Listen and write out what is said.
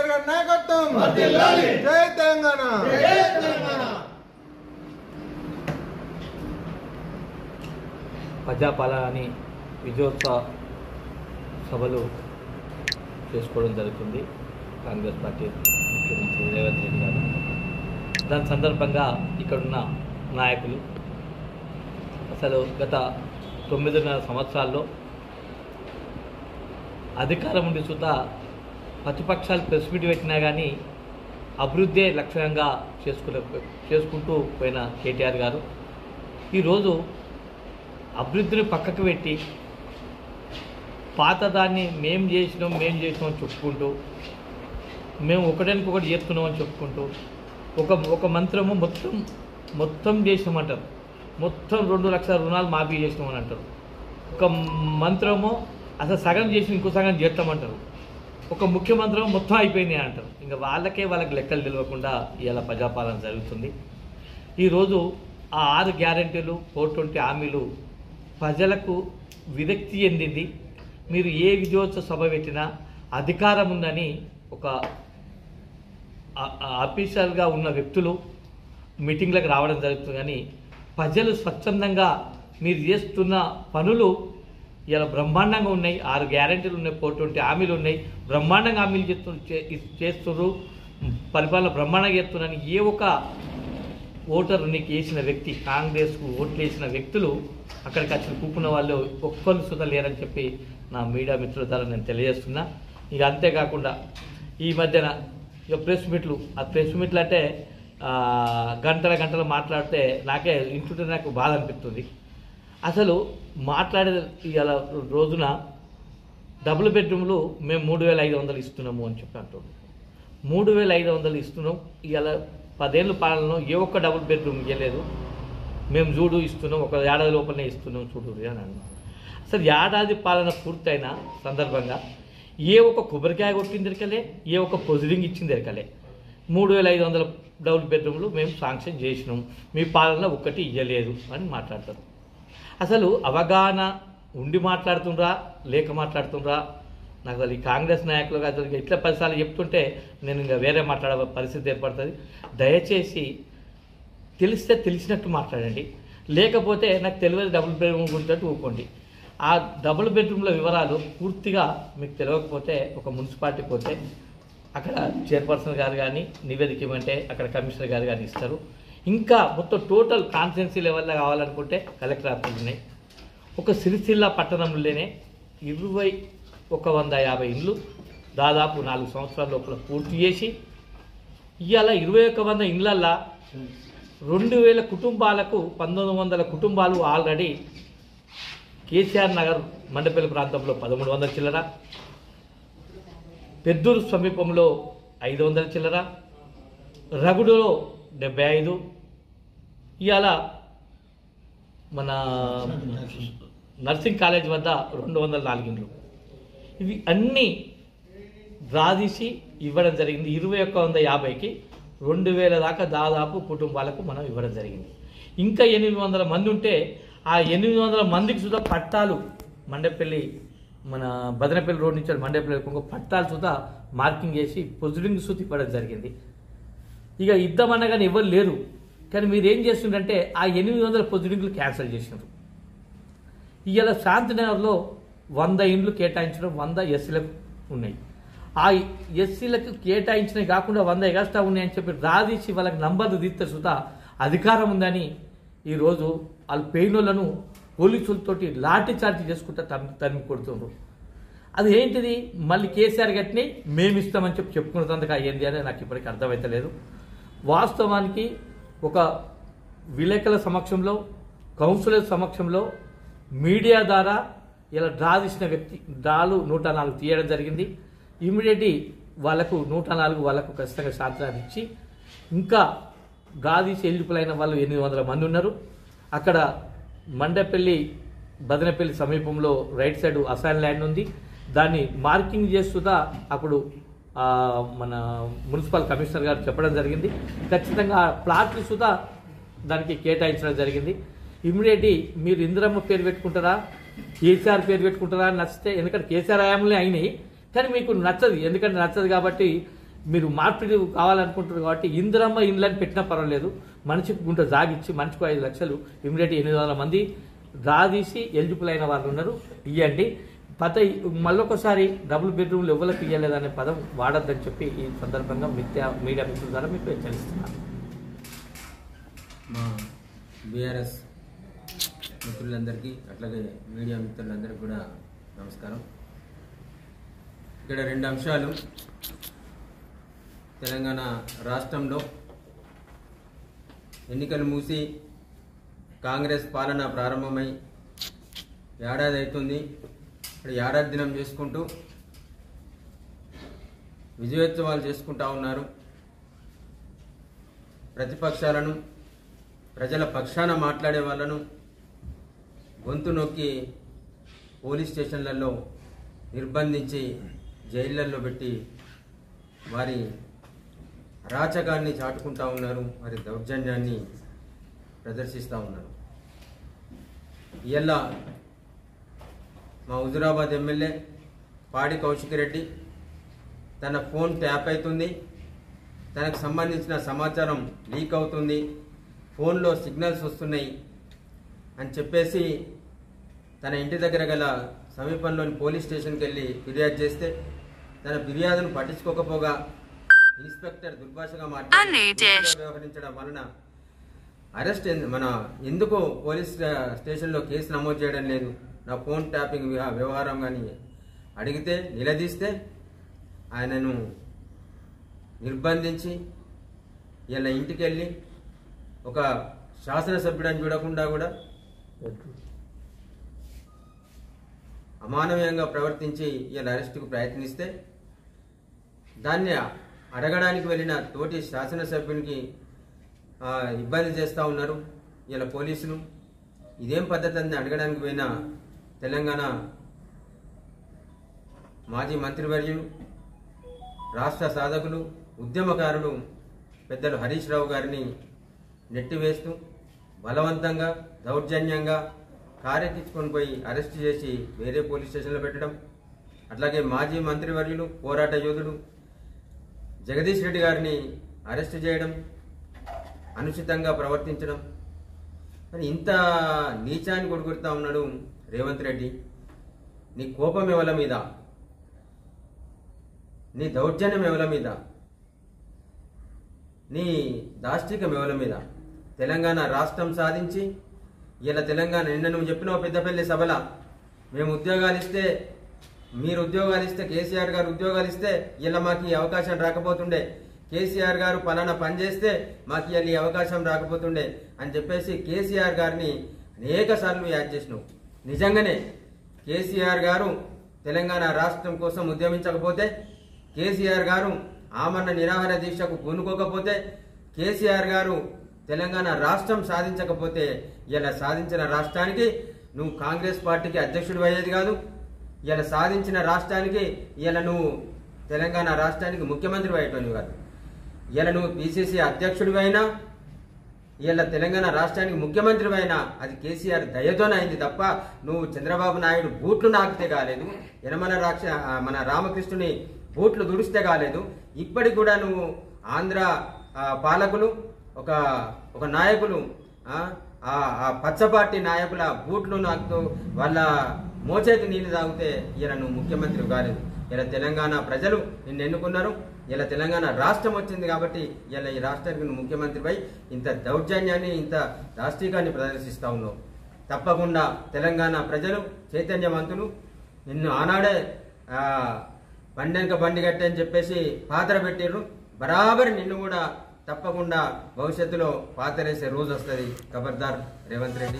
కేసీఆర్ గారి నాయకత్వం జై తెలంగాణ ప్రజాపాలన విజయోత్సవ సభలు చేసుకోవడం జరుగుతుంది కాంగ్రెస్ పార్టీ ముఖ్యమంత్రి రేవంత్ రెడ్డి గారు. దాని సందర్భంగా ఇక్కడున్న నాయకులు అసలు గత 9.5 సంవత్సరాల్లో అధికారం ఉండి సుతా ప్రతిపక్షాలు ప్రెస్ మీట్ పెట్టినా కానీ అభివృద్ధే లక్ష్యంగా చేసుకుంటూ పోయిన కేటీఆర్ గారు ఈరోజు అభివృద్ధిని పక్కకు పెట్టి పాతదాన్ని మేం చేసినాం అని చెప్పుకుంటూ మేము ఒకటి చేస్తున్నామని చెప్పుకుంటూ ఒక మంత్రము మొత్తం చేసినామంటారు, మొత్తం 2 లక్షల రుణాలు మాఫీ చేసినామని అంటారు. ఒక మంత్రము అసలు సగం చేసి ఇంకో సగం చేస్తామంటారు. ఒక ముఖ్యమంత్రి మొత్తం అయిపోయింది అంటారు. ఇంకా వాళ్ళకి లెక్కలు తెలియకుండా ఇవాళ ప్రజాపాలన జరుగుతుంది. ఈరోజు ఆ 6 గ్యారెంటీలు 420 హామీలు ప్రజలకు విరక్తి చెందింది. మీరు ఏ విజయోత్సవ సభ పెట్టినా అధికారం ఉందని ఒక ఆఫీసర్గా ఉన్న వ్యక్తులు మీటింగ్లకు రావడం జరుగుతుంది. కానీ ప్రజలు స్వచ్ఛందంగా మీరు చేస్తున్న పనులు ఇలా బ్రహ్మాండంగా ఉన్నాయి. 6 గ్యారెంటీలు ఉన్నాయి, 420 హామీలు ఉన్నాయి, బ్రహ్మాండంగా హామీలు చేస్తున్నారు, పరిపాలన బ్రహ్మాండంగా చేస్తున్నారని ఏ ఒక ఓటరు నీకు వేసిన వ్యక్తి, కాంగ్రెస్కు ఓట్లు వేసిన వ్యక్తులు అక్కడికి వచ్చిన కూకున్న వాళ్ళు ఒక్కరు సుధా లేరని చెప్పి నా మీడియా మిత్రుల ద్వారా నేను తెలియజేస్తున్నా. ఇక అంతేకాకుండా ఈ మధ్యన ఇక ప్రెస్ మీట్లు అంటే గంటలు మాట్లాడితే నాకే ఇంటుంటే నాకు బాధ అనిపిస్తుంది. అసలు మాట్లాడే ఇవాళ రోజున డబుల్ బెడ్రూమ్లు మేము 3,500 ఇస్తున్నాము అని చెప్పి అంటున్నాం. 3,500 ఇస్తున్నాం. ఇవాళ 10 ఏళ్ళ పాలనలో ఏ ఒక్క డబుల్ బెడ్రూమ్ ఇవ్వలేదు. మేము చూడు ఇస్తున్నాం, ఒక ఏడాది లోపలనే ఇస్తున్నాం చూడు అని అన్నాం. అసలు ఏడాది పాలన పూర్తయిన సందర్భంగా ఏ ఒక్క కొబ్బరికాయ కొట్టింది దొరకలే, ఏ ఒక్క పొజిలింగ్ ఇచ్చింది దొరకలే. 3,500 డబుల్ బెడ్రూమ్లు మేము శాంక్షన్ చేసినాం, మీ పాలన ఒక్కటి ఇవ్వలేదు అని మాట్లాడతారు. అసలు అవగాహన ఉండి మాట్లాడుతుండ్రా లేక మాట్లాడుతుండ్రా నాకు అసలు ఈ కాంగ్రెస్ నాయకులుగా అసలు ఇట్లా 10 సార్లు చెప్తుంటే నేను ఇంకా వేరే మాట్లాడే పరిస్థితి ఏర్పడుతుంది. దయచేసి తెలిస్తే తెలిసినట్టు మాట్లాడండి, లేకపోతే నాకు తెలియదు డబుల్ బెడ్రూమ్ గురించి ఊరుకోండి. ఆ డబుల్ బెడ్రూమ్ల వివరాలు పూర్తిగా మీకు తెలియకపోతే ఒక మున్సిపాలిటీ పోతే అక్కడ చైర్పర్సన్ గారు కానీ నివేదిక ఇవ్వమంటే అక్కడ కమిషనర్ గారు కానీ ఇస్తారు. ఇంకా మొత్తం టోటల్ కాన్స్టిట్యున్సీ లెవెల్లో కావాలనుకుంటే కలెక్టర్ ఆఫీసులు ఉన్నాయి. ఒక సిరిసిల్ల పట్టణంలోనే 2,150 ఇండ్లు దాదాపు 4 సంవత్సరాల లోపల పూర్తి చేసి ఇవాళ 2,100 ఇండ్లల్లో 2,000 కుటుంబాలకు 1,900 కుటుంబాలు ఆల్రెడీ కేసీఆర్ నగర్ మండపల్లి ప్రాంతంలో 1,300 చిల్లర, పెద్దూరు సమీపంలో 500 చిల్లర, రగుడులో 75, ఇవాళ మన నర్సింగ్ కాలేజ్ వద్ద 204 ఇండ్లు. ఇవి అన్నీ డ్రా తీసి ఇవ్వడం జరిగింది. 2,150కి 2,000 దాకా దాదాపు కుటుంబాలకు మనం ఇవ్వడం జరిగింది. ఇంకా 800 మంది ఉంటే ఆ 800 మందికి సుధా పట్టాలు మండపల్లి మన బదనపల్లి రోడ్ నుంచి మండపల్లి పట్టాలు సుధా మార్కింగ్ చేసి పొజిటింగ్ సుధా ఇవ్వడం జరిగింది. ఇక ఇద్దామన్నా కానీ ఎవరు లేరు. కానీ మీరు ఏం చేస్తుందంటే ఆ 800 పొజిటింగ్లు క్యాన్సిల్ చేసినారు. ఇవాళ శాంతినగర్లో 100 ఇండ్లు కేటాయించడం 100 ఎస్సీలకు ఉన్నాయి. ఆ ఎస్సీలకు కేటాయించినవి కాకుండా 100 ఎగస్ట్రా ఉన్నాయని చెప్పి రాదీసి వాళ్ళకి నంబర్లు తీస్తే సుధా అధికారం ఉందని ఈరోజు వాళ్ళు పెయినోళ్లను పోలీసులతోటి లాఠీ చార్జీ చేసుకుంటా తరిమి కొడుతున్నారు. అది ఏంటిది? మళ్ళీ కేసీఆర్ గట్టిని మేము ఇస్తామని చెప్పుకున్నందుకు అయ్యింది అని నాకు ఇప్పటికీ అర్థమైతలేదు. వాస్తవానికి ఒక విలేకరుల సమక్షంలో, కౌన్సిలర్ సమక్షంలో, మీడియా ద్వారా ఇలా డ్రా తీసిన వ్యక్తి డ్రాలు 104 తీయడం జరిగింది. ఇమీడియట్లీ వాళ్ళకు 104 వాళ్ళకు ఖచ్చితంగా శాంతినామా ఇచ్చి ఇంకా డ్రా తీసి ఎలిజిబుల్ వాళ్ళు 800 మంది ఉన్నారు. అక్కడ మండపల్లి బదనపల్లి సమీపంలో రైట్ సైడ్ అసైన్ ల్యాండ్ ఉంది. దాన్ని మార్కింగ్ చేస్తుదా అప్పుడు మన మున్సిపల్ కమిషనర్ గారు చెప్పడం జరిగింది. ఖచ్చితంగా ప్లాట్లు సుధా దానికి కేటాయించడం జరిగింది. ఇమ్మీడియట్లీ మీరు ఇందిరమ్మ పేరు పెట్టుకుంటారా, కేసీఆర్ పేరు పెట్టుకుంటారా అని నచ్చితే, ఎందుకంటే కేసీఆర్ హయాంలోనే అయినాయి, కానీ మీకు నచ్చదు. ఎందుకంటే నచ్చదు కాబట్టి మీరు మార్పిడి కావాలనుకుంటున్నారు కాబట్టి ఇందిరమ్మ ఇండ్లని పెట్టినా పర్వాలేదు, మనిషికి గుంట జాగిచ్చి మనిషికి 5 లక్షలు ఇమీడియట్ 800 మంది తీసి ఎలిజిబుల్ అయిన వాళ్ళు ఉన్నారు, ఇవ్వండి. మళ్ళొకసారి డబుల్ బెడ్రూమ్లు ఎవరికి ఇవ్వలేదనే పదం వాడద్దని చెప్పి ఈ సందర్భంగా మీడియా మిత్రుల ద్వారా మీకు హెచ్చరిస్తున్నాను. మా బీఆర్ఎస్ మిత్రులందరికీ అట్లాగే మీడియా మిత్రులందరికీ కూడా నమస్కారం. ఇక్కడ 2 అంశాలు. తెలంగాణ రాష్ట్రంలో ఎన్నికలు మూసి కాంగ్రెస్ పాలన ప్రారంభమై ఏడాది అవుతుంది. ఇక్కడ ఏడాది దినం చేసుకుంటూ విజయోత్సవాలు చేసుకుంటా ఉన్నారు. ప్రతిపక్షాలను, ప్రజల పక్షాన మాట్లాడే వాళ్ళను గొంతు నొక్కి పోలీస్ స్టేషన్లలో నిర్బంధించి జైళ్లలో పెట్టి వారి అరాచకాన్ని చాటుకుంటా ఉన్నారు, వారి దౌర్జన్యాన్ని ప్రదర్శిస్తూ ఉన్నారు. ఇలా మా హుజురాబాద్ ఎమ్మెల్యే పాడి కౌశిక్ రెడ్డి తన ఫోన్ ట్యాప్ అవుతుంది, తనకు సంబంధించిన సమాచారం లీక్ అవుతుంది, ఫోన్లో సిగ్నల్స్ వస్తున్నాయి అని చెప్పేసి తన ఇంటి దగ్గర గల సమీపంలోని పోలీస్ స్టేషన్కి వెళ్ళి ఫిర్యాదు చేస్తే తన ఫిర్యాదును పట్టించుకోకపోగా ఇన్స్పెక్టర్ దుర్భాషగా వ్యవహరించడం వలన అరెస్ట్ ఎందుకు పోలీస్ స్టేషన్లో కేసు నమోదు చేయడం లేదు, నా ఫోన్ ట్యాపింగ్ వ్యవహారం కానీ అడిగితే నిలదీస్తే ఆయనను నిర్బంధించి ఇలా ఇంటికి వెళ్ళి ఒక శాసనసభ్యుడని చూడకుండా కూడా అమానవీయంగా ప్రవర్తించి ఇలా అరెస్టుకు ప్రయత్నిస్తే దాన్ని అడగడానికి వెళ్ళిన తోటి శాసనసభ్యునికి ఇబ్బంది చేస్తూ ఉన్నారు ఇలా పోలీసులు. ఇదేం పద్ధతి అని అడగడానికి పోయిన తెలంగాణ మాజీ మంత్రివర్యులు, రాష్ట్ర సాధకులు, ఉద్యమకారులు పెద్దలు హరీష్ రావు గారిని నెట్టివేస్తూ బలవంతంగా దౌర్జన్యంగా కారెక్కించుకొని పోయి అరెస్ట్ చేసి వేరే పోలీస్ స్టేషన్లో పెట్టడం, అట్లాగే మాజీ మంత్రివర్యులు, పోరాట యోధుడు జగదీష్ రెడ్డి గారిని అరెస్ట్ చేయడం, అనుచితంగా ప్రవర్తించడం. మరి ఇంత నీచాన్ని కొడుకుడుతూ ఉన్నాడు రేవంత్ రెడ్డి. నీ కోపం ఎవల మీద, నీ దౌర్జన్యం ఎవల మీద, నీ దాష్టికం ఎవల మీద? తెలంగాణ రాష్ట్రం సాధించి ఇలా తెలంగాణ నిన్న నువ్వు చెప్పినావు పెద్దపల్లి సభల, మేము ఉద్యోగాలు ఇస్తే, మీరు ఉద్యోగాలు ఇస్తే, కేసీఆర్ గారు ఉద్యోగాలు ఇస్తే ఇలా మాకు ఈ అవకాశం రాకపోతుండే, కేసీఆర్ గారు పలానా పని చేస్తే మాకు ఇలా ఈ అవకాశం రాకపోతుండే అని చెప్పేసి కేసీఆర్ గారిని అనేక సార్లు యాడ్ చేసినావు. నిజంగానే కేసీఆర్ గారు తెలంగాణ రాష్ట్రం కోసం ఉద్యమించకపోతే, కేసీఆర్ గారు ఆమరణ నిరాహార దీక్షకు పూనుకోకపోతే, కేసీఆర్ గారు తెలంగాణ రాష్ట్రం సాధించకపోతే ఇలా సాధించిన రాష్ట్రానికి నువ్వు కాంగ్రెస్ పార్టీకి అధ్యక్షుడు అయ్యేది కాదు. ఇలా సాధించిన రాష్ట్రానికి ఇలా నువ్వు తెలంగాణ రాష్ట్రానికి ముఖ్యమంత్రి అయ్యేటోని కాదు. ఇలా నువ్వు పిసిసి అధ్యక్షుడివి అయినా, ఇలా తెలంగాణ రాష్ట్రానికి ముఖ్యమంత్రి అయినా అది కేసీఆర్ దయతోనే అయింది తప్ప నువ్వు చంద్రబాబు నాయుడు బూట్లు నాకితే కాలేదు, మన రామకృష్ణుని బూట్లు దుడిస్తే కాలేదు. ఇప్పటికి కూడా నువ్వు ఆంధ్ర పాలకులు, ఒక నాయకులు, ఆ పచ్చపార్టీ నాయకుల బూట్లు నాకుతూ వాళ్ళ మోచేతి నీళ్లు తాగితే ఇలా నువ్వు ముఖ్యమంత్రి కాలేదు. ఇలా తెలంగాణ ప్రజలు నిన్ను ఎన్నుకున్నారు. ఇలా తెలంగాణ రాష్ట్రం వచ్చింది కాబట్టి ఇలా ఈ రాష్ట్రానికి నువ్వు ముఖ్యమంత్రిపై ఇంత దౌర్జన్యాన్ని, ఇంత దాష్టికాన్ని ప్రదర్శిస్తూ ఉన్నావు. తప్పకుండా తెలంగాణ ప్రజలు చైతన్యవంతులు. నిన్ను ఆనాడే బండెనక బండి కట్టి అని చెప్పేసి పాత్ర పెట్టిర్రు. బరాబర్ నిన్ను కూడా తప్పకుండా భవిష్యత్తులో పాతరేసే రోజు వస్తుంది. ఖబర్దార్ రేవంత్ రెడ్డి.